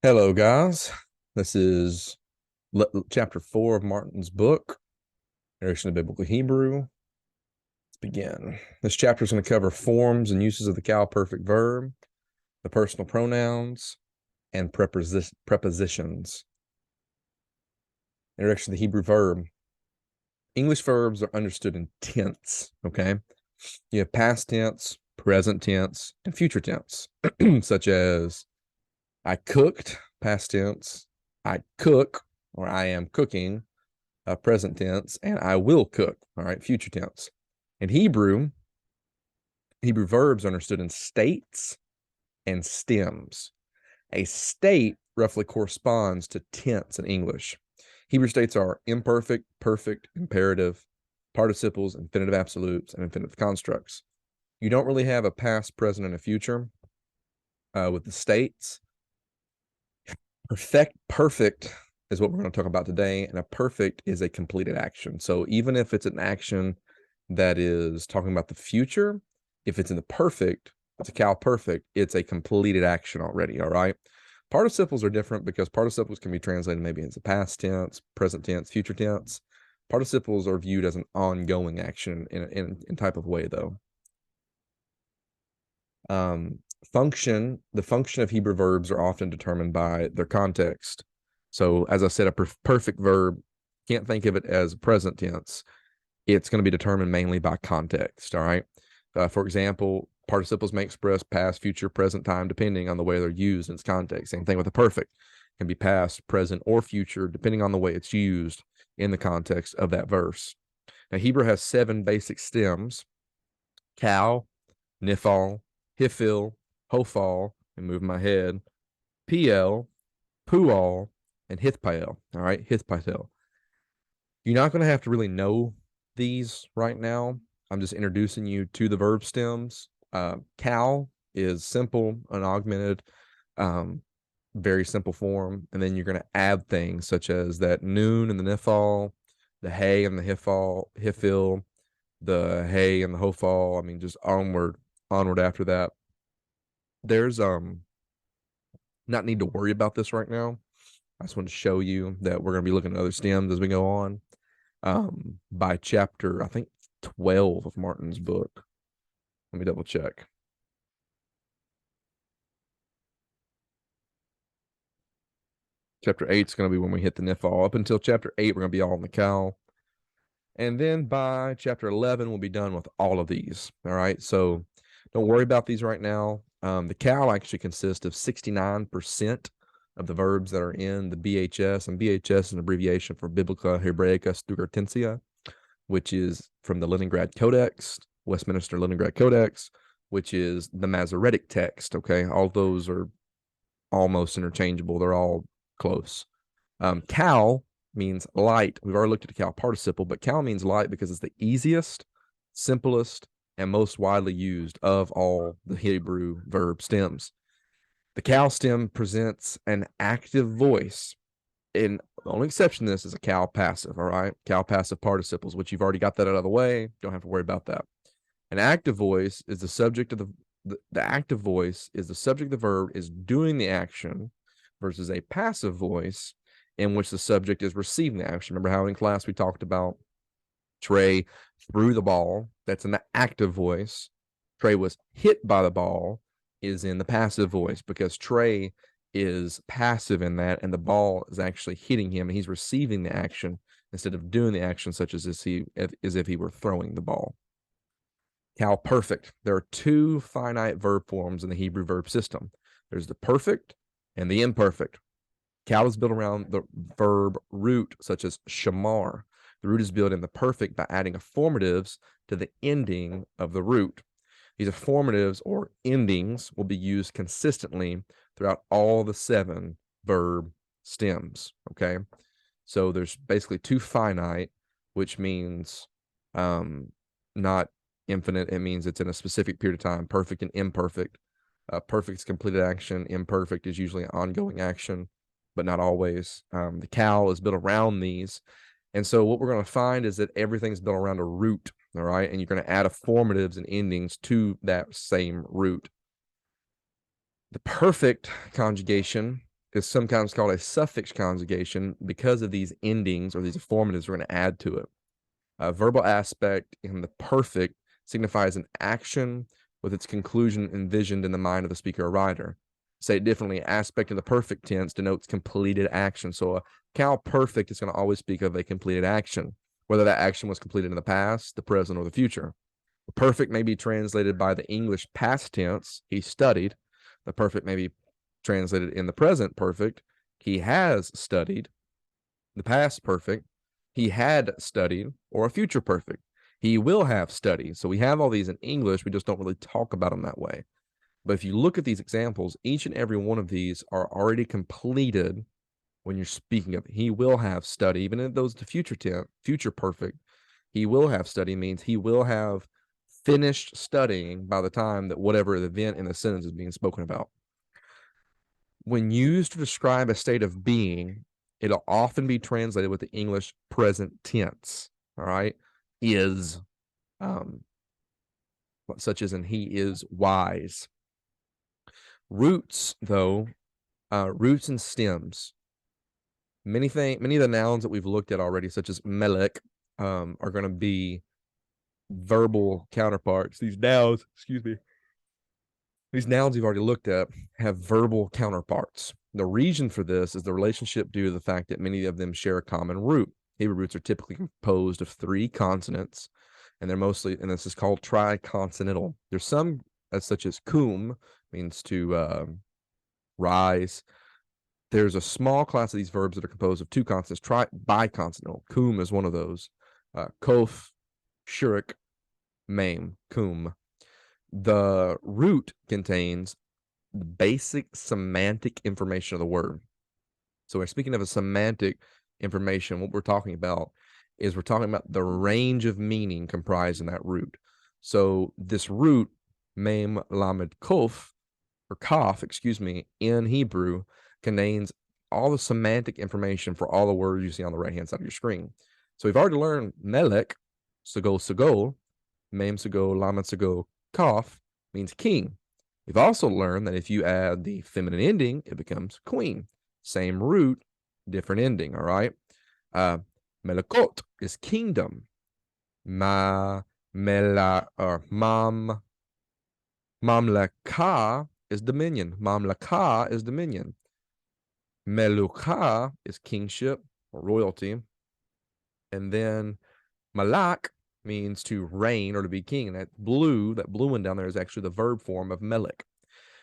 Hello, guys. This is chapter 4 of Martin's book, Narration of Biblical Hebrew. Let's begin. This chapter is going to cover forms and uses of the Cal perfect verb, the personal pronouns, and prepositions. Introduction to the Hebrew verb. English verbs are understood in tense, okay? You have past tense, present tense, and future tense, such as I cooked, past tense, I cook, or I am cooking, present tense, and I will cook, all right, future tense. In Hebrew verbs are understood in states and stems. A state roughly corresponds to tense in English. Hebrew states are imperfect, perfect, imperative, participles, infinitive absolutes, and infinitive constructs. You don't really have a past, present, and a future with the states. Perfect is what we're going to talk about today, and a perfect is a completed action. So even if it's an action that is talking about the future, if it's in the perfect, it's a Cal perfect, it's a completed action already, all right? Participles are different because participles can be translated maybe as a past tense, present tense, future tense. Participles are viewed as an ongoing action in type of way, though. The function of Hebrew verbs are often determined by their context. So as I said, a perfect verb, can't think of it as present tense. It's going to be determined mainly by context, all right? For example, participles may express past, future, present time, depending on the way they're used in its context. Same thing with a perfect. It can be past, present, or future, depending on the way it's used in the context of that verse. Now, Hebrew has 7 basic stems: Cal, Nifal, Hifil, Hofal, and move my head, PL, Pual, and Hithpael. All right, Hithpael. You're not going to have to really know these right now. I'm just introducing you to the verb stems. Cal is simple, unaugmented, very simple form. And then you're going to add things such as that noon and the nifal, the hay and the hifil, the hay and the hofal. I mean, just onward after that. There's not need to worry about this right now. I just want to show you that we're going to be looking at other stems as we go on. By chapter, I think 12 of Martin's book. Let me double check. Chapter 8 is going to be when we hit the nifal. Up until chapter 8, we're going to be all in the Cal. And then by chapter 11, we'll be done with all of these. All right. So don't worry about these right now. The Cal actually consists of 69% of the verbs that are in the BHS, and BHS is an abbreviation for Biblica Hebraica Stuttgartensia, which is from the Leningrad Codex, Westminster Leningrad Codex, which is the Masoretic text. Okay. All those are almost interchangeable. They're all close. Cal means light. We've already looked at the Cal participle, but Cal means light because it's the easiest, simplest, and most widely used of all the Hebrew verb stems. The Cal stem presents an active voice. And the only exception to this is a Cal passive, all right? Cal passive participles, which you've already got that out of the way. Don't have to worry about that. An active voice is the subject of the active voice is the subject of the verb is doing the action versus a passive voice in which the subject is receiving the action. Remember how in class we talked about Trey threw the ball? That's an active voice. Trey was hit by the ball is in the passive voice because Trey is passive in that, and the ball is actually hitting him, and he's receiving the action instead of doing the action, such as if he were throwing the ball. Cal perfect. There are 2 finite verb forms in the Hebrew verb system. There's the perfect and the imperfect. Cal is built around the verb root, such as shamar. The root is built in the perfect by adding affirmatives to the ending of the root. These affirmatives or endings will be used consistently throughout all the 7 verb stems. Okay. So there's basically 2 finite, which means not infinite. It means it's in a specific period of time, perfect and imperfect. Perfect is completed action. Imperfect is usually an ongoing action, but not always. The Cal is built around these. And so what we're going to find is that everything's built around a root, all right? And you're going to add affirmatives and endings to that same root. The perfect conjugation is sometimes called a suffix conjugation because of these endings or these affirmatives we're going to add to it. A verbal aspect in the perfect signifies an action with its conclusion envisioned in the mind of the speaker or writer. Say it differently, aspect in the perfect tense denotes completed action. So a cow perfect is going to always speak of a completed action, whether that action was completed in the past, the present, or the future. The perfect may be translated by the English past tense, he studied. The perfect may be translated in the present perfect, he has studied. The past perfect, he had studied, or a future perfect, he will have studied. So we have all these in English, we just don't really talk about them that way. But if you look at these examples, each and every one of these are already completed when you're speaking of. He will have studied, even if those to future tense, future perfect. He will have studied means he will have finished studying by the time that whatever the event in the sentence is being spoken about. When used to describe a state of being, it'll often be translated with the English present tense. All right, is, such as in he is wise. Roots, though, roots and stems. Many of the nouns that we've looked at already, such as melek, are going to be verbal counterparts. These nouns, these nouns we've already looked at have verbal counterparts. The reason for this is the relationship due to the fact that many of them share a common root. Hebrew roots are typically composed of 3 consonants, and they're mostly, and this is called triconsonantal. There's some such as kum, means to rise. There's a small class of these verbs that are composed of 2 consonants, biconsonantal. Kum is one of those. Kof, shurik, mame, kum. The root contains the basic semantic information of the word. So we're speaking of a semantic information. What we're talking about is we're talking about the range of meaning comprised in that root. So this root, mem, lamed, kof, or kaf, in Hebrew, contains all the semantic information for all the words you see on the right-hand side of your screen. So we've already learned melek, sago, mem sago, lamed sago, kaf, means king. We've also learned that if you add the feminine ending, it becomes queen. Same root, different ending, all right? Melekot is kingdom. Mamlaka is dominion. Mamlaka is dominion. Meluka is kingship or royalty. And then malak means to reign or to be king. And that blue one down there is actually the verb form of melek.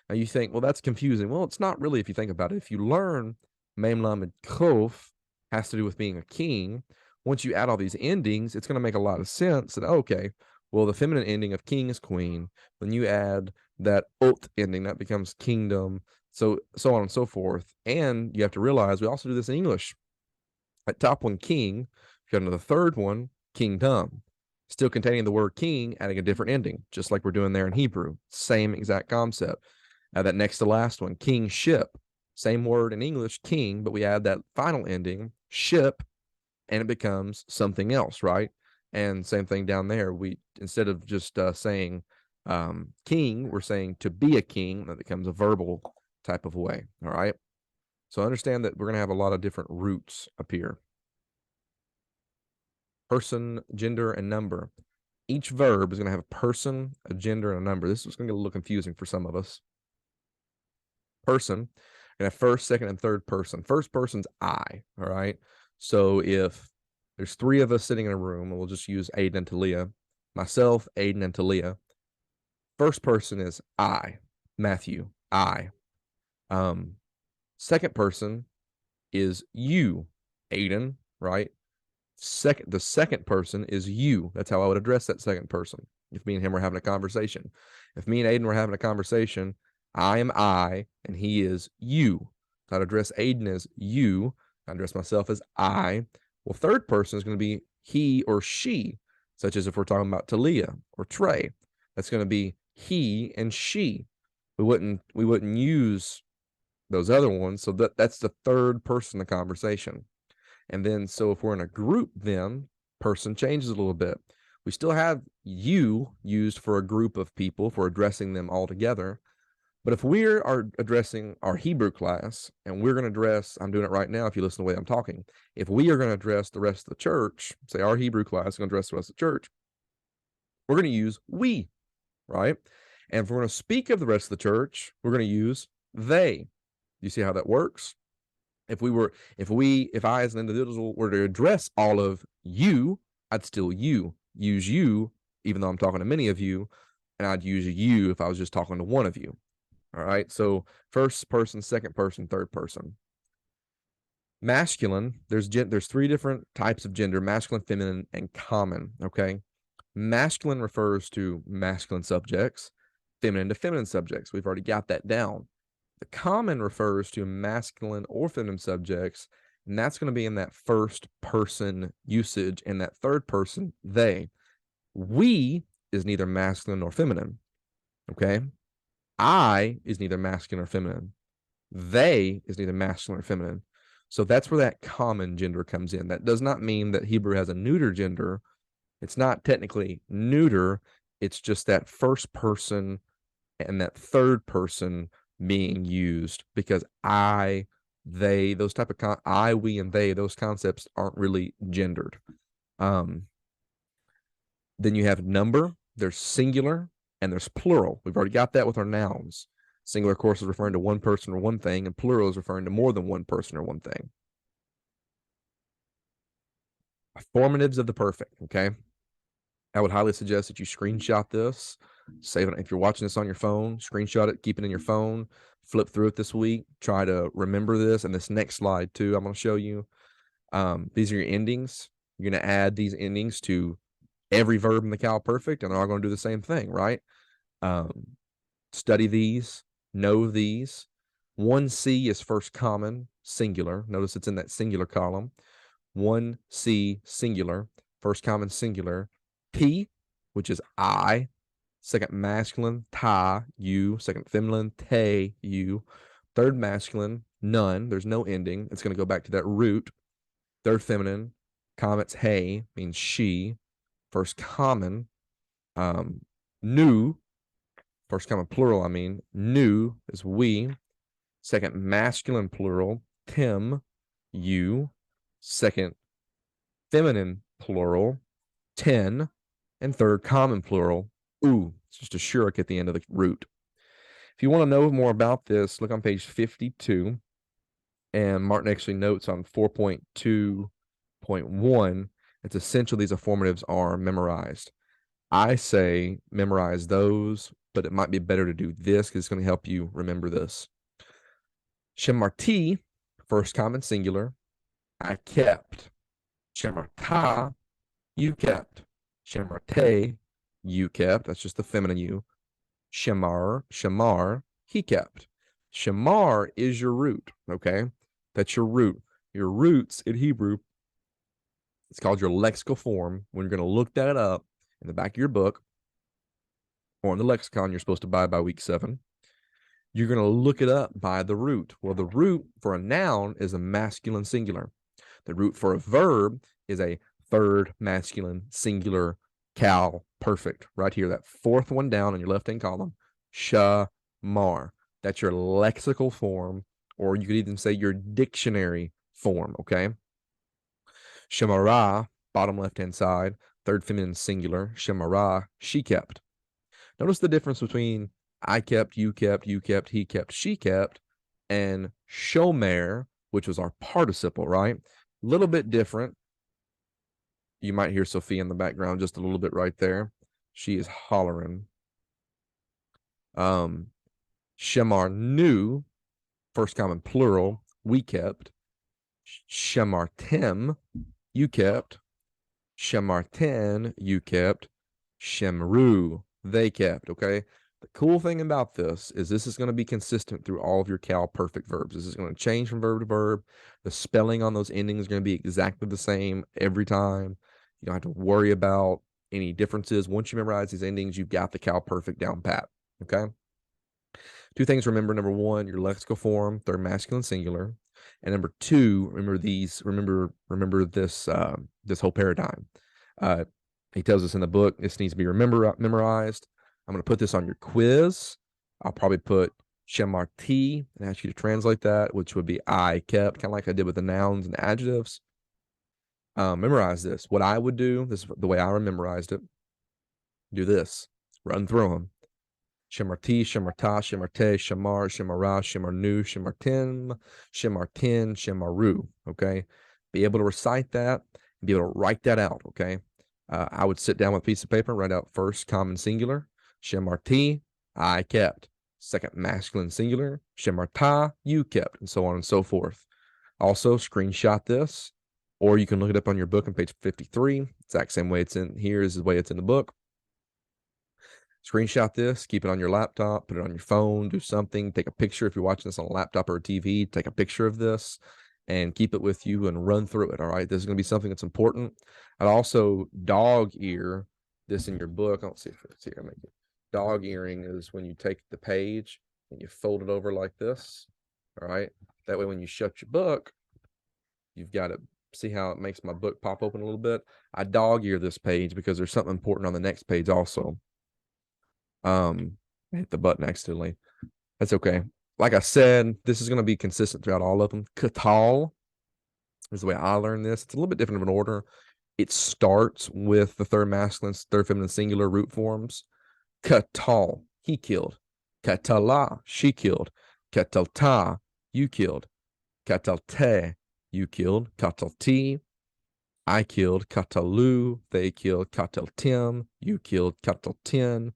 Now you think, well, that's confusing. Well, it's not really if you think about it. If you learn mem, lamed, kof has to do with being a king, once you add all these endings, it's going to make a lot of sense that, okay, well, the feminine ending of king is queen. When you add that ot ending, that becomes kingdom, so on and so forth. And you have to realize we also do this in English. At top one, king, you got another third one, kingdom, still containing the word king, adding a different ending, just like we're doing there in Hebrew. Same exact concept. That next to last one, kingship, same word in English, king, but we add that final ending, ship, and it becomes something else, right? And same thing down there. We, instead of just saying king, we're saying to be a king. That becomes a verbal type of way, all right? So understand that we're going to have a lot of different roots appear. Person, gender, and number. Each verb is going to have a person, a gender, and a number. This is going to get a little confusing for some of us. Person, and a first, second, and third person. First person's I, all right? So if there's 3 of us sitting in a room, and we'll just use Aiden and Talia, myself, Aiden, and Talia. First person is I, Matthew, I. Second person is you, Aiden, right? The second person is you. That's how I would address that second person if me and him were having a conversation. If me and Aiden were having a conversation, I am I, and he is you. So I'd address Aiden as you. I address myself as I. Well, third person is going to be he or she, such as if we're talking about Talia or Trey. That's going to be he and she. We wouldn't use those other ones. So that's the third person in the conversation. And then, so if we're in a group, then person changes a little bit. We still have you used for a group of people for addressing them all together. But if we are addressing our Hebrew class, and we're going to address, I'm doing it right now if you listen to the way I'm talking, if we are going to address the rest of the church, say our Hebrew class is going to address the rest of the church, we're going to use we, right? And if we're going to speak of the rest of the church, we're going to use they. You see how that works? If I as an individual were to address all of you, I'd still use you, even though I'm talking to many of you, and I'd use you if I was just talking to one of you. All right. So first person, second person, third person. Masculine, there's three different types of gender: masculine, feminine, and common. Okay. Masculine refers to masculine subjects, feminine to feminine subjects. We've already got that down. The common refers to masculine or feminine subjects, and that's going to be in that first person usage, and that third person, they. We is neither masculine nor feminine. Okay. I is neither masculine or feminine. They is neither masculine or feminine. So that's where that common gender comes in. That does not mean that Hebrew has a neuter gender. It's not technically neuter. It's just that first person and that third person being used, because I, they, those type of I, we, and they, those concepts aren't really gendered. Then you have number. There's singular and there's plural. We've already got that with our nouns. Singular, of course, is referring to one person or one thing, and plural is referring to more than one person or one thing. Formatives of the perfect, okay? I would highly suggest that you screenshot this, save it. If you're watching this on your phone, screenshot it, keep it in your phone, flip through it this week, try to remember this. And this next slide too, I'm going to show you. These are your endings. You're going to add these endings to every verb in the Cal Perfect, and they're all going to do the same thing, right? Study these, know these. 1C is first common, singular. Notice it's in that singular column. 1C, singular, first common, singular. P, which is I. Second masculine, ta, you. Second feminine, te, you. Third masculine, none. There's no ending. It's going to go back to that root. Third feminine, comets, hey, means she. First common, new. First common plural, new is we. Second masculine plural, tim, you. Second feminine plural, ten. And third common plural, ooh. It's just a shirk at the end of the root. If you want to know more about this, look on page 52. And Martin actually notes on 4.2.1, it's essential these affirmatives are memorized. I say memorize those, but it might be better to do this because it's going to help you remember this. Shemarti, first common singular, I kept. Shemarta, you kept. Shemarte, you kept. That's just the feminine you. Shamar, he kept. Shamar is your root, okay? That's your root. Your roots in Hebrew, it's called your lexical form. When you're going to look that up in the back of your book or in the lexicon you're supposed to buy by week 7, you're going to look it up by the root. Well, the root for a noun is a masculine singular. The root for a verb is a third masculine singular Cal Perfect. Right here, that fourth one down on your left-hand column, shamar. That's your lexical form, or you could even say your dictionary form, okay? Shemara, bottom left-hand side, third feminine singular. Shemara, she kept. Notice the difference between I kept, you kept, he kept, she kept, and shomer, which was our participle, right? A little bit different. You might hear Sophia in the background just a little bit right there. She is hollering. Shemar knew, first common plural, we kept. Shemartem, you kept. Shemarten, you kept. Shemru, they kept, okay? The cool thing about this is going to be consistent through all of your Cal Perfect verbs. This is going to change from verb to verb. The spelling on those endings is going to be exactly the same every time. You don't have to worry about any differences. Once you memorize these endings, you've got the Cal Perfect down pat, okay? 2 things to remember. Number 1, your lexical form, third masculine singular. And number 2, remember this this whole paradigm. He tells us in the book this needs to be memorized. I'm going to put this on your quiz. I'll probably put Shemarti, and ask you to translate that, which would be I kept, kind of like I did with the nouns and adjectives. Memorize this. What I would do, this is the way I memorized it. Do this. Run through them. Shemarti, Shemarta, Shemarte, Shemar, Shemara, Shemarnu, Shemartim, Shemartin, Shemaru. Okay. Be able to recite that and be able to write that out. Okay. I would sit down with a piece of paper and write out first common singular, Shemarti, I kept. Second masculine singular, Shemarta, you kept, and so on and so forth. Also, screenshot this, or you can look it up on your book on page 53. Exact same way it's in here is the way it's in the book. Screenshot this, keep it on your laptop, put it on your phone, do something, take a picture. If you're watching this on a laptop or a TV, take a picture of this and keep it with you and run through it. All right. This is going to be something that's important. I'd also dog ear this in your book. I don't see if it's here. Dog earing is when you take the page and you fold it over like this. All right. That way, when you shut your book, you've got to see how it makes my book pop open a little bit. I dog ear this page because there's something important on the next page also. I hit the button accidentally. That's okay. Like I said, this is going to be consistent throughout all of them. Katal is the way I learned this. It's a little bit different of an order. It starts with the third masculine, third feminine singular root forms. Katal, he killed. Katala, she killed. Katalta, you killed. Katalte, you killed. Katalti, I killed. Katalu, they killed. Kataltim, you killed. Kataltin,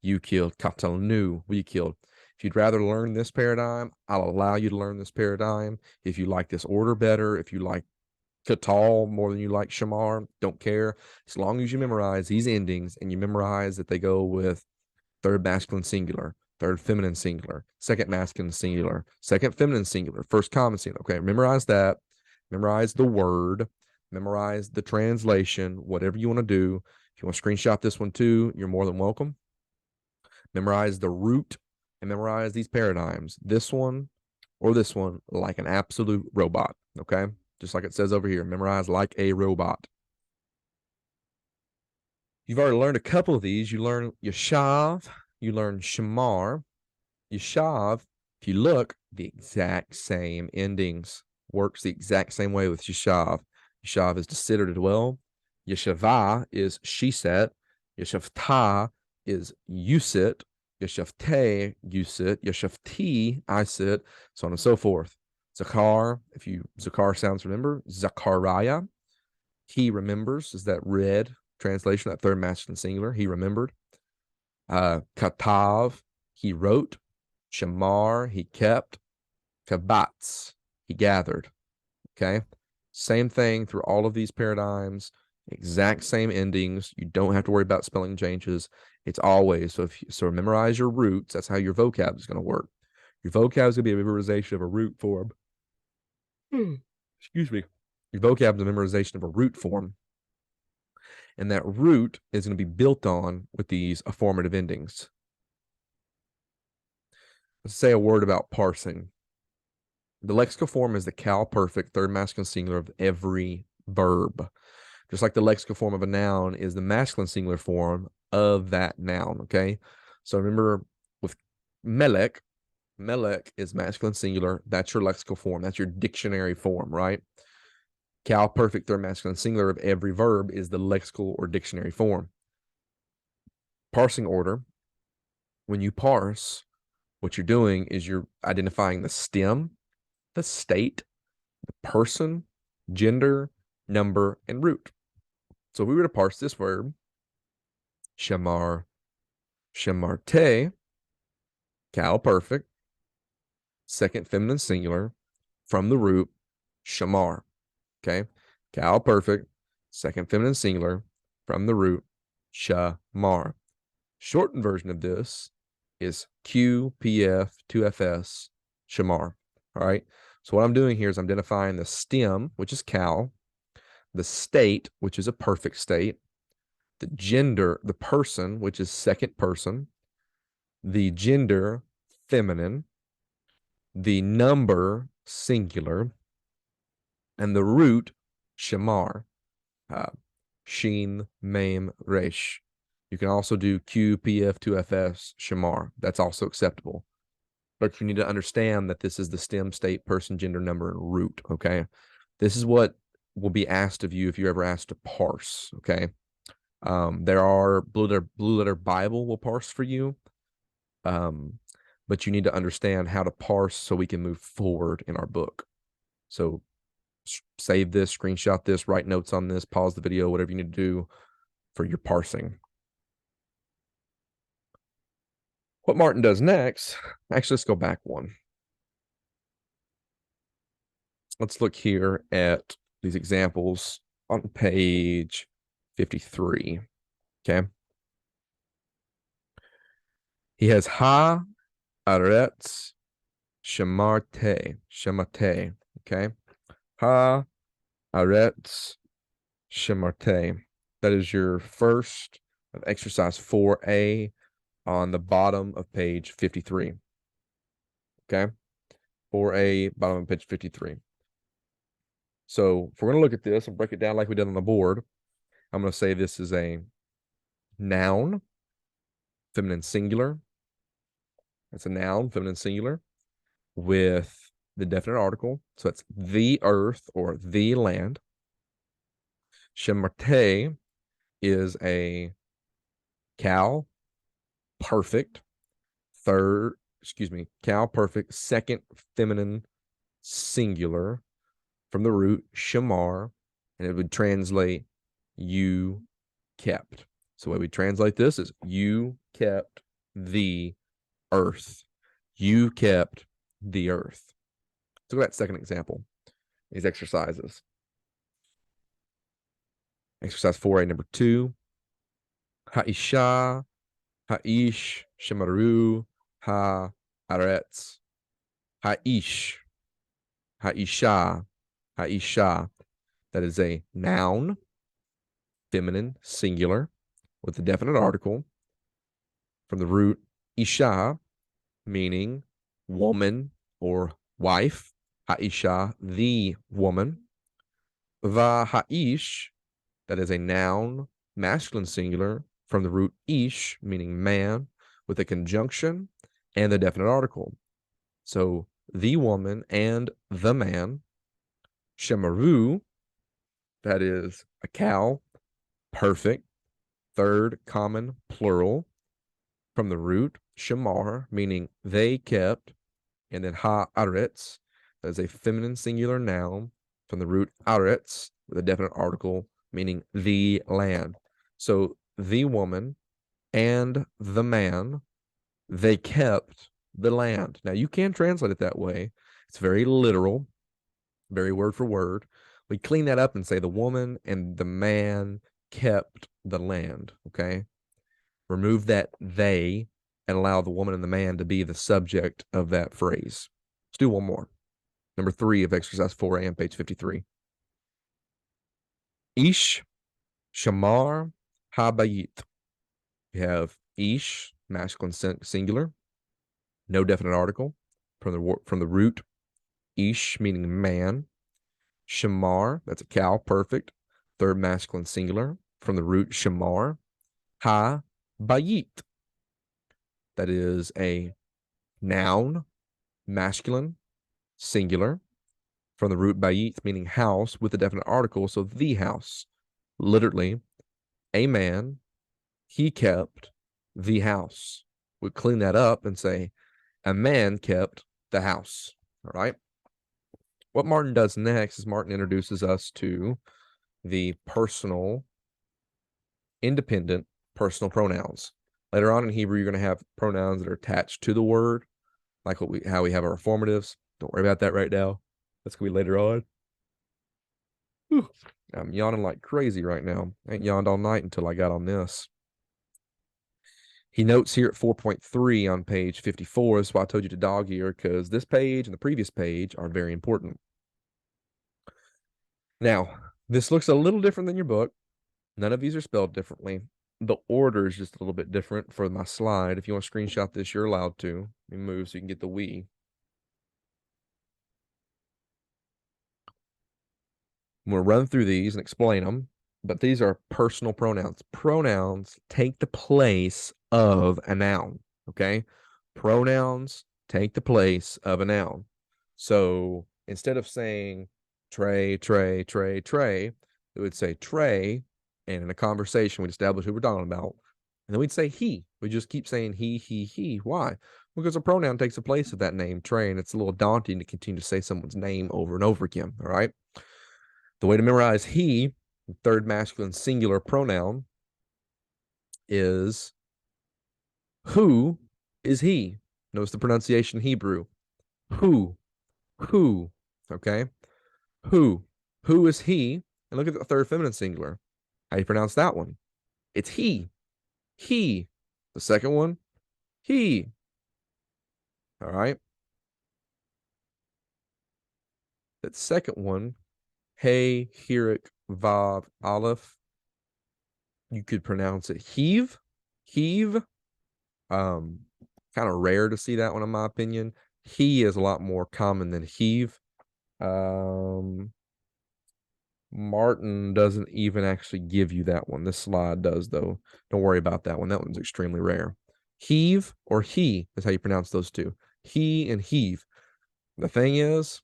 you killed. Katalnu, we killed. If you'd rather learn this paradigm, I'll allow you to learn this paradigm. If you like this order better, if you like Katal more than you like Shamar, don't care. As long as you memorize these endings and you memorize that they go with third masculine singular, third feminine singular, second masculine singular, second feminine singular, first common singular. Okay, memorize that. Memorize the word. Memorize the translation, whatever you want to do. If you want to screenshot this one too, you're more than welcome. Memorize the root and memorize these paradigms. This one or this one like an absolute robot. Okay, just like it says over here, memorize like a robot. You've already learned a couple of these. You learn Yashav, you learn Shamar. Yashav, if you look, the exact same endings. Works the exact same way with Yashav. Yashav is to sit or to dwell. Yeshava is she sat. Yeshavta is you sit. Yeshavte, you sit. Yeshavti, I sit. So on and so forth. Zakar, if you Zakar sounds remember. Zachariah, he remembers, is that red translation, that third masculine singular. He remembered. Katav, he wrote. Shamar, he kept. Kabatz, he gathered. Okay. Same thing through all of these paradigms, exact same endings. You don't have to worry about spelling changes. It's always so memorize your roots. That's how your vocab is going to work. Your vocab is going to be a memorization of a root form. Excuse me. Your vocab is a memorization of a root form. And that root is going to be built on with these affirmative endings. Let's say a word about parsing. The lexical form is the cal perfect, third masculine singular of every verb. Just like the lexical form of a noun is the masculine singular form of that noun, okay? So remember with melek, melek is masculine singular. That's your lexical form. That's your dictionary form, right? Cal perfect, third masculine singular of every verb is the lexical or dictionary form. Parsing order, when you parse, what you're doing is you're identifying the stem, the state, the person, gender, number, and root. So if we were to parse this verb, shamar, shamarte, cal perfect, second feminine singular, from the root, shamar. Okay, cal perfect, second feminine singular, from the root, shamar. Shortened version of this is QPF 2FS shamar. All right. So what I'm doing here is I'm identifying the stem, which is cal, the state, which is a perfect state, the gender, the person, which is second person, the gender, feminine, the number, singular, and the root, shamar, sheen, mem, resh. You can also do QPF2FS, shamar. That's also acceptable. but you need to understand that this is the stem, state, person, gender, number, and root, okay? This is what will be asked of you if you're ever asked to parse, okay? There are Blue Letter Bible will parse for you, but you need to understand how to parse so we can move forward in our book. So save this, screenshot this, write notes on this, pause the video, whatever you need to do for your parsing. What Martin does next, actually, let's go back one. Let's look here at these examples on page 53. Okay. He has ha, aretz, shemarte. Okay. Ha, aretz, shemarte. That is your first of exercise 4A on the bottom of page 53. Okay. 4A, bottom of page 53. So if we're going to look at this and break it down like we did on the board, I'm going to say this is a noun, feminine singular. It's a noun, feminine singular, with the definite article. So it's the earth or the land. Shemarte is a cow, perfect, cow, perfect, second feminine singular from the root shamar, and it would translate you kept. So the way we translate this is you kept the earth. You kept the earth. Let's look at that second example. These exercises. Exercise 4A, number 2. Ha'isha, ha'ish, shemaru, ha'aretz. Ha'ish, ha'isha, ha'isha. That is a noun, feminine, singular, with the definite article from the root isha, meaning woman or wife. Ha'isha, the woman. Va ha'ish, that is a noun, masculine singular, from the root ish, meaning man, with a conjunction and the definite article. So the woman and the man. Shemaru, that is a cow, perfect, third common plural, from the root shamar, meaning they kept, and then ha'aretz, that is a feminine singular noun, from the root aretz, with a definite article, meaning the land. So the woman and the man, they kept the land. Now you can translate it that way. It's very literal, very word for word. We clean that up and say the woman and the man kept the land. Okay. Remove that they and allow the woman and the man to be the subject of that phrase. Let's do one more. Number 3 of exercise 4A on page 53. Ish, shamar, habayit. We have ish, masculine singular, no definite article, from the root ish, meaning man. Shamar, that's a cow, perfect, third masculine singular, from the root shamar. Habayit, that is a noun, masculine, singular, from the root bayit, meaning house, with a definite article, so the house. Literally, a man, he kept the house. We clean that up and say, a man kept the house. All right. What Martin does next is Martin introduces us to the personal, independent personal pronouns. Later on in Hebrew, you're going to have pronouns that are attached to the word, like how we have our affirmatives. Don't worry about that right now. That's going to be later on. Whew. I'm yawning like crazy right now. I ain't yawned all night until I got on this. He notes here at 4.3 on page 54, that's why I told you to dog ear, because this page and the previous page are very important. Now, this looks a little different than your book. None of these are spelled differently. The order is just a little bit different for my slide. If you want to screenshot this, you're allowed to. Let me move so you can get the we. I'm going to run through these and explain them, but these are personal pronouns. Pronouns take the place of a noun, okay? Pronouns take the place of a noun. So instead of saying tray, tray, tray, tray, it would say tray, and in a conversation, we'd establish who we're talking about. And then we'd say he. We just keep saying he. Why? Because a pronoun takes the place of that name, tray, and it's a little daunting to continue to say someone's name over and over again. All right. The way to memorize he, third masculine singular pronoun, is who is he? Notice the pronunciation Hebrew. Who. Okay. Who is he? And look at the third feminine singular. How do you pronounce that one? It's he. The second one, he. All right. That second one, hey, hirik, vav, aleph. You could pronounce it heave. Kind of rare to see that one in my opinion. He is a lot more common than heave. Martin doesn't even actually give you that one. This slide does, though. Don't worry about that one. That one's extremely rare. Heave or he is how you pronounce those two. He and heave. The thing is,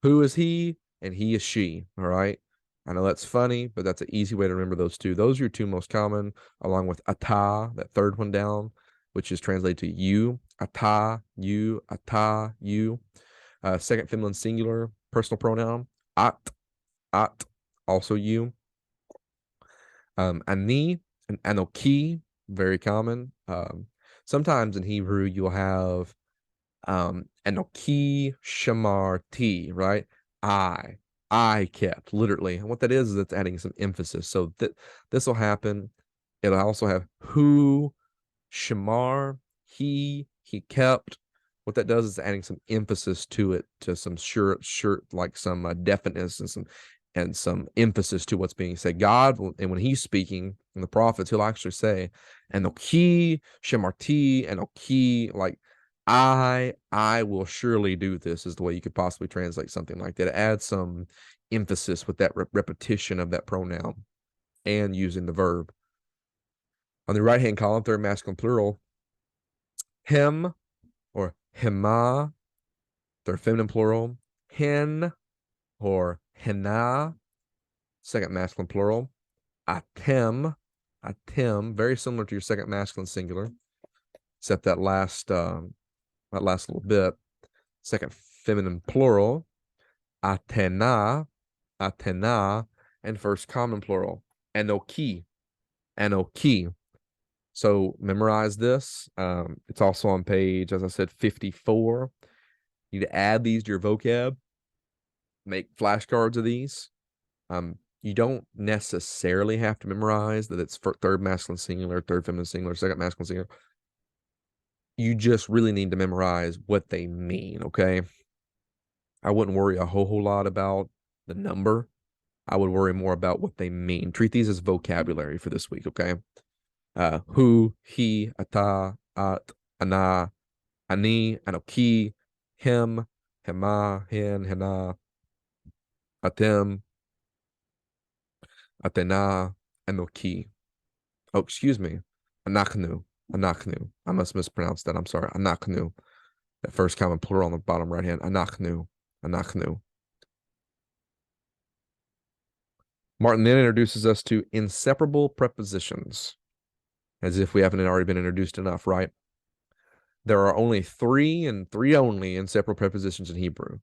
who is he and he is she. All right. I know that's funny, but that's an easy way to remember those two. Those are your two most common, along with ata, that third one down, which is translated to you. Ata, you, you. Second feminine singular personal pronoun, at, also you. Ani and anoki, very common. Sometimes in Hebrew you'll have anoki shamarti, right? I kept, literally. And what that is it's adding some emphasis. So this will happen. It'll also have who, shamar, he kept. What that does is adding some emphasis to it, to some shirt, like some definiteness and some emphasis to what's being said. God, and when he's speaking in the prophets, he'll actually say, anoki, shamarti, anoki, like I will surely do this, is the way you could possibly translate something like that. Add some emphasis with that repetition of that pronoun and using the verb. On the right-hand column, third masculine plural, him or hema, third feminine plural, hen or henna, second masculine plural, atem, very similar to your second masculine singular, except that last little bit. Second feminine plural, Atena, and first common plural, Anoki. So memorize this. It's also on page, as I said, 54. You need to add these to your vocab. Make flashcards of these. You don't necessarily have to memorize that it's third masculine singular, third feminine singular, second masculine singular. You just really need to memorize what they mean, okay? I wouldn't worry a whole lot about the number. I would worry more about what they mean. Treat these as vocabulary for this week, okay? Who, he, ata, at, ana, ani, anoki, him, hema, hen, henna, atem, atena, anoki. Oh, excuse me. Anaknu. I must mispronounce that. I'm sorry. Anaknu. That first common plural on the bottom right hand. Anaknu. Martin then introduces us to inseparable prepositions, as if we haven't already been introduced enough, right? There are only three and three only inseparable prepositions in Hebrew.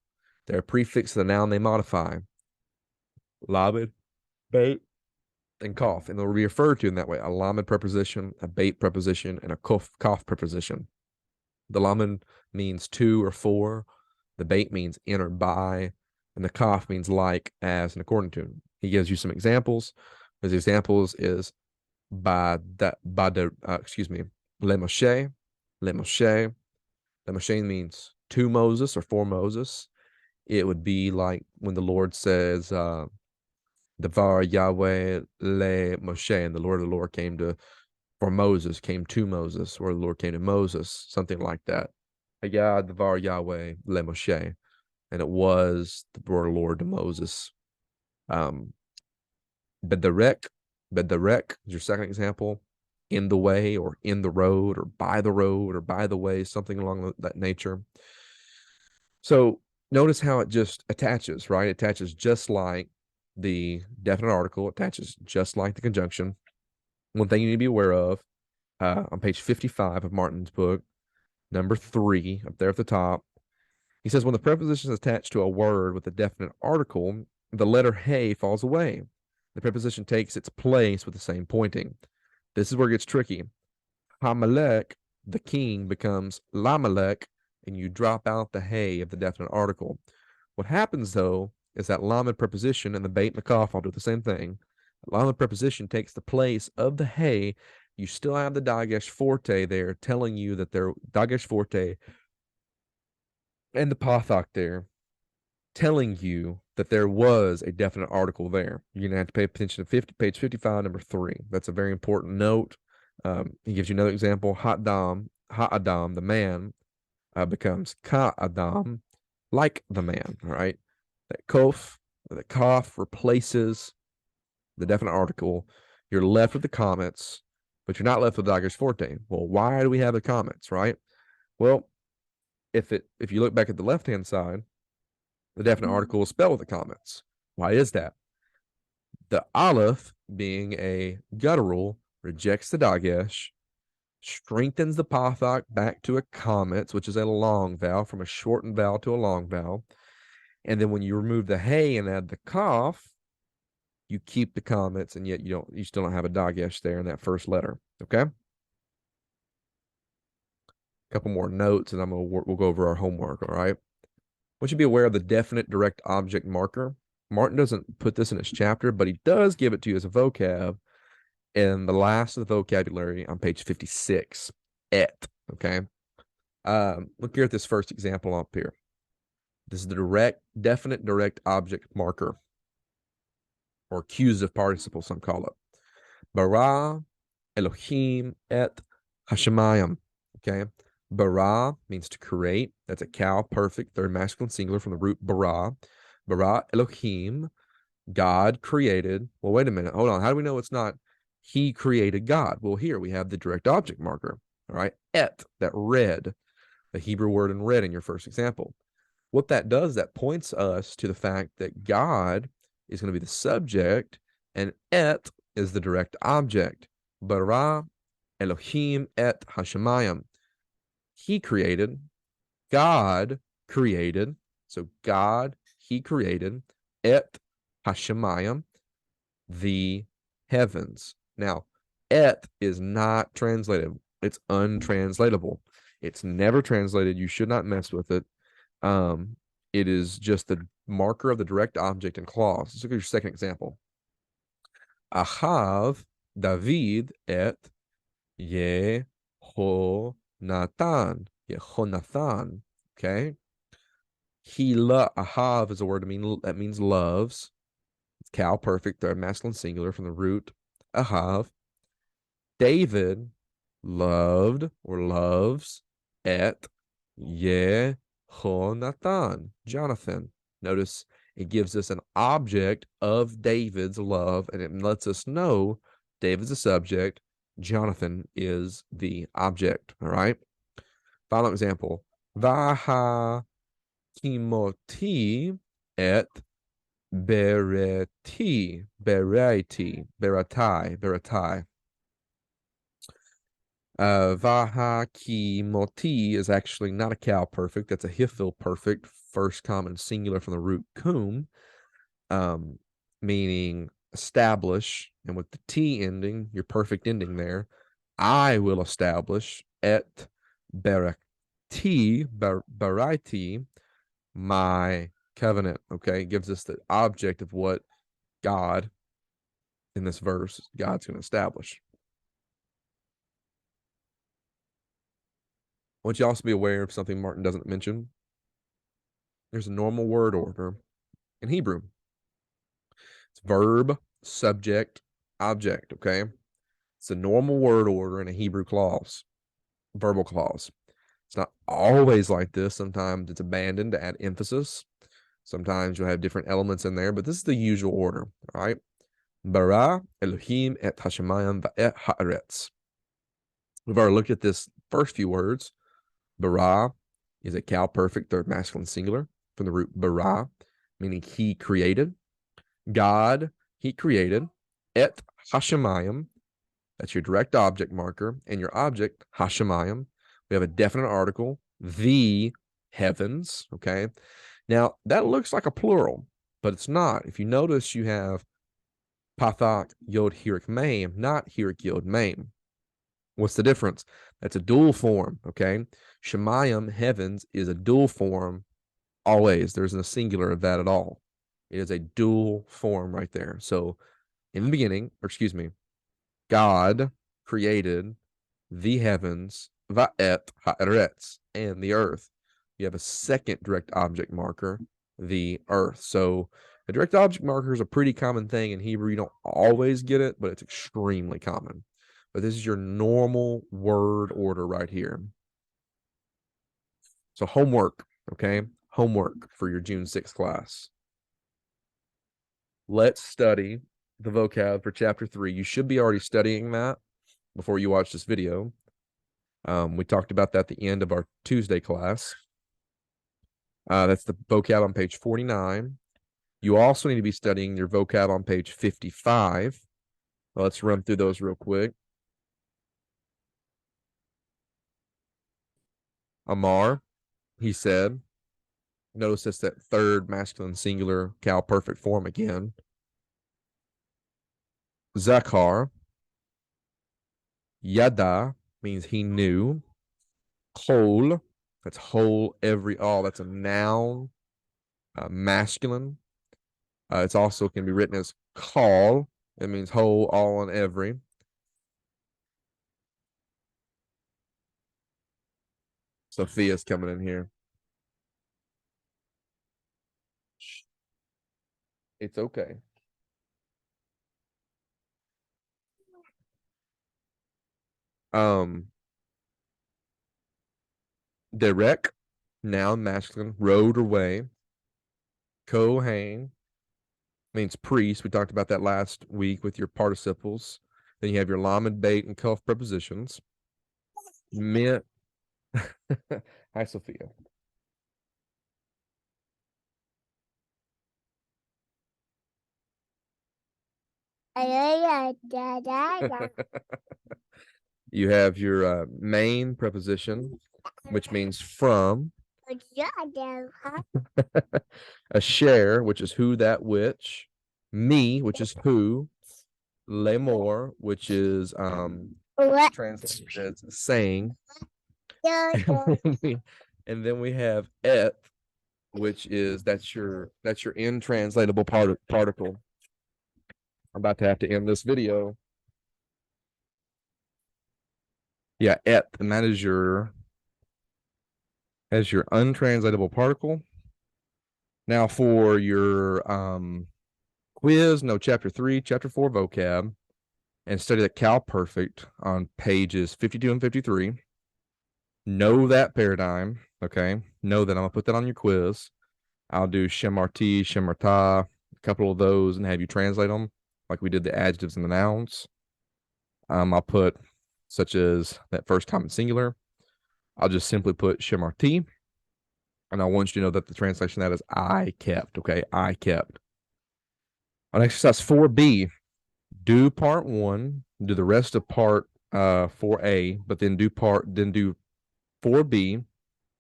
They're a prefix to the noun they modify. Lamed, beit, and kaf. And they'll be referred to in that way. A lamed preposition, a beit preposition, and a kaf preposition. The lamed means to or for. The beit means in or by. And the kaf means like, as, and according to. He gives you some examples. His examples is le Moshe. Le Moshe means to Moses or for Moses. It would be like when the Lord says, Devar Yahweh le Moshe, and the Lord came to Moses, or the Lord came to Moses, something like that. Hayad Devar Yahweh le Moshe, and it was the word of the Lord to Moses. Bedarek is your second example. in the way or in the road or by the way, something along that nature. So notice how it just attaches, right? It attaches just like the definite article, attaches just like the conjunction. One thing you need to be aware of on page 55 of Martin's book, number 3, up there at the top, he says, when the preposition is attached to a word with a definite article, the letter hey falls away. The preposition takes its place with the same pointing. This is where it gets tricky. Hamelech, the king, becomes Lamelech, and you drop out the hey of the definite article. What happens, though, is that lamed preposition and the bait and the cough all do the same thing. The lamed preposition takes the place of the hey. You still have the dagesh forte there telling you that they're dagesh forte and the pathak there telling you that there was a definite article there. You're going to have to pay attention to page 55, number 3. That's a very important note. He gives you another example. Ha'adam, the man, becomes Ka'adam, like the man, all right? That kof, the kaf replaces the definite article. You're left with the comments, but you're not left with dagesh forte. Well, why do we have the comments, right? Well, if you look back at the left-hand side, the definite article is spelled with the comments. Why is that? The aleph, being a guttural, rejects the dagesh, strengthens the pathak back to a comments, which is a long vowel, from a shortened vowel to a long vowel. And then when you remove the hey and add the kaf, you keep the comments, and yet you still don't have a dagesh there in that first letter. Okay. A couple more notes, and we'll go over our homework. All right. I want you to be aware of the definite direct object marker. Martin doesn't put this in his chapter, but he does give it to you as a vocab in the last of the vocabulary on page 56. Et. Okay. Look here at this first example up here. This is the definite direct object marker, or accusative participle, some call it. Bara Elohim et Hashemayim. Okay. Bara means to create. That's a cow perfect, third masculine singular from the root bara. Bara Elohim, God created. Well, wait a minute. Hold on. How do we know it's not he created God? Well, here we have the direct object marker. All right. Et, that red, the Hebrew word in red in your first example. What that does, that points us to the fact that God is going to be the subject and et is the direct object. Bara Elohim et Hashemayim. He created, God created. So God, he created, et Hashemayim, the heavens. Now, et is not translated. It's untranslatable. It's never translated. You should not mess with it. It is just the marker of the direct object in clause. Let's look at your second example. Ahav David et Yehonathan. Okay. Ahav is a word that means loves. It's cow perfect, third masculine singular from the root ahav. David loved or loves et Yehonathan, Jonathan. Notice it gives us an object of David's love, and it lets us know David's the subject, Jonathan is the object. All right. Final example. Vaha Timoti et Beratai. Vaha Kimoti is actually not a cow perfect. That's a hifil perfect, first common singular from the root kum, meaning establish. And with the T ending, your perfect ending there, I will establish et baraiti, my covenant. Okay, it gives us the object of what God in this verse, God's going to establish. I want you also to be aware of something Martin doesn't mention. There's a normal word order in Hebrew. It's verb, subject, object, okay? It's a normal word order in a Hebrew clause, verbal clause. It's not always like this. Sometimes it's abandoned to add emphasis. Sometimes you'll have different elements in there, but this is the usual order, all right? Bara Elohim et Hashemayim va'et haaretz. We've already looked at this first few words. Bara is a cow perfect third masculine singular from the root bara, meaning he created. God, he created. Et Hashemayim, that's your direct object marker, and your object, Hashemayim. We have a definite article, the heavens, okay? Now, that looks like a plural, but it's not. If you notice, you have Pathak Yod Hirik Mem, not Hirik Yod Mem. What's the difference? That's a dual form, okay? Shemayim, heavens, is a dual form always. There's no singular of that at all. It is a dual form right there. So in the beginning, or excuse me, God created the heavens, va'et ha'eretz, and the earth. You have a second direct object marker, the earth. So a direct object marker is a pretty common thing in Hebrew. You don't always get it, but it's extremely common. But this is your normal word order right here. So homework, okay? Homework for your June 6th class. Let's study the vocab for chapter 3. You should be already studying that before you watch this video. We talked about that at the end of our Tuesday class. That's the vocab on page 49. You also need to be studying your vocab on page 55. Well, let's run through those real quick. Amar, he said. Notice that's that third masculine singular cow perfect form again. Zakar, Yada means he knew. Kol, that's whole, every, all. That's a noun, masculine. It's also can be written as call. It means whole, all, and every. Sophia's coming in here. It's okay. Derek, noun, masculine, road or way. Kohen means priest. We talked about that last week with your participles. Then you have your lamed, bait, and kuf prepositions. Meant. Hi, Sophia. You have your main preposition, which means from. A share, which is who, that, which. Me, which is who. Lemor, which is translated as saying. And then we have et, which is that's your intranslatable particle. I'm about to have to end this video. Yeah, et, and that is your untranslatable particle. Now for your quiz, no, chapter 3, chapter 4 vocab, and study the cow perfect on pages 52 and 53. Know that paradigm, okay? Know that I'm gonna put that on your quiz. I'll do shemarti, shemarta, a couple of those, and have you translate them like we did the adjectives and the nouns. I'll put such as that first common singular. I'll just simply put shemarti, and I want you to know that the translation of that is I kept, okay? I kept. On exercise 4B, do part 1, do the rest of part 4A, but then do 4B,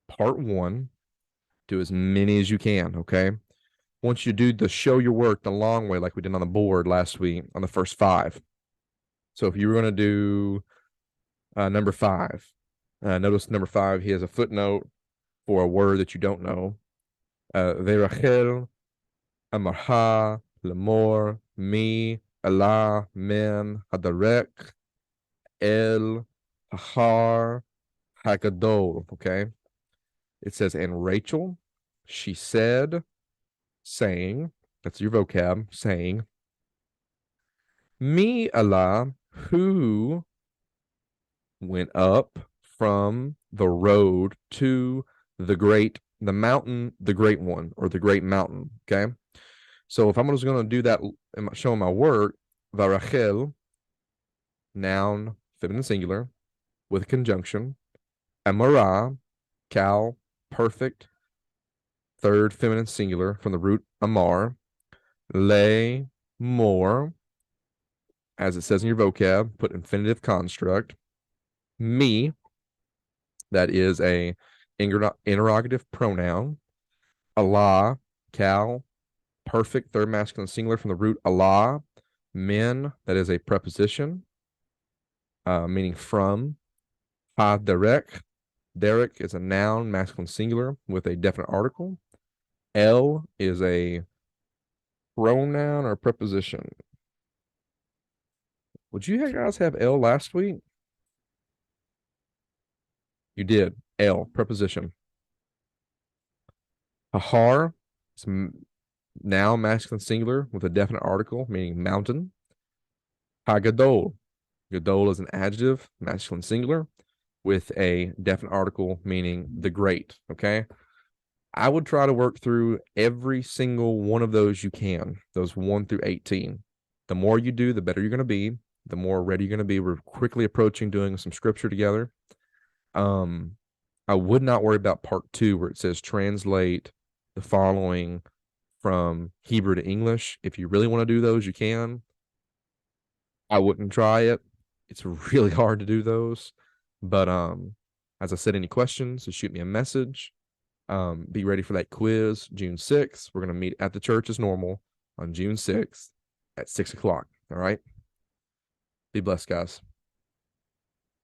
part 1, do as many as you can, okay? Once you do the show your work the long way, like we did on the board last week on the first 5. So if you were going to do number 5, notice number 5, he has a footnote for a word that you don't know. Verachel, Amarha, Lemor, Mi, Allah, Mem, Hadarek, El, Hahar, Hagadol, okay? It says, and Rachel, she said, saying, that's your vocab, saying, Me, Allah, who went up from the road to the mountain, the great one, or the great mountain, okay? So if I'm just going to do that, showing my work, Varachel, noun, feminine singular, with a conjunction. Amara, Cal, perfect, third feminine singular from the root amar. Le, more, as it says in your vocab, put infinitive construct. Me, that is a interrogative pronoun. Allah, Cal, perfect, third masculine singular from the root Allah. Men, that is a preposition, meaning from. Ha, Derek, Derek is a noun, masculine singular with a definite article. El is a pronoun or preposition. Would you guys have L last week? You did. L, preposition. Ahar is noun, masculine singular with a definite article, meaning mountain. Hagadol. Gadol is an adjective, masculine singular, with a definite article, meaning the great. Okay. I would try to work through every single one of those you can, those 1 through 18. The more you do, the better you're going to be, the more ready you're going to be. We're quickly approaching doing some scripture together. I would not worry about part 2 where it says translate the following from Hebrew to English. If you really want to do those, you can. I wouldn't try it. It's really hard to do those. But as I said, any questions, just shoot me a message. Be ready for that quiz June 6th. We're going to meet at the church as normal on June 6th at 6 o'clock. All right. Be blessed, guys.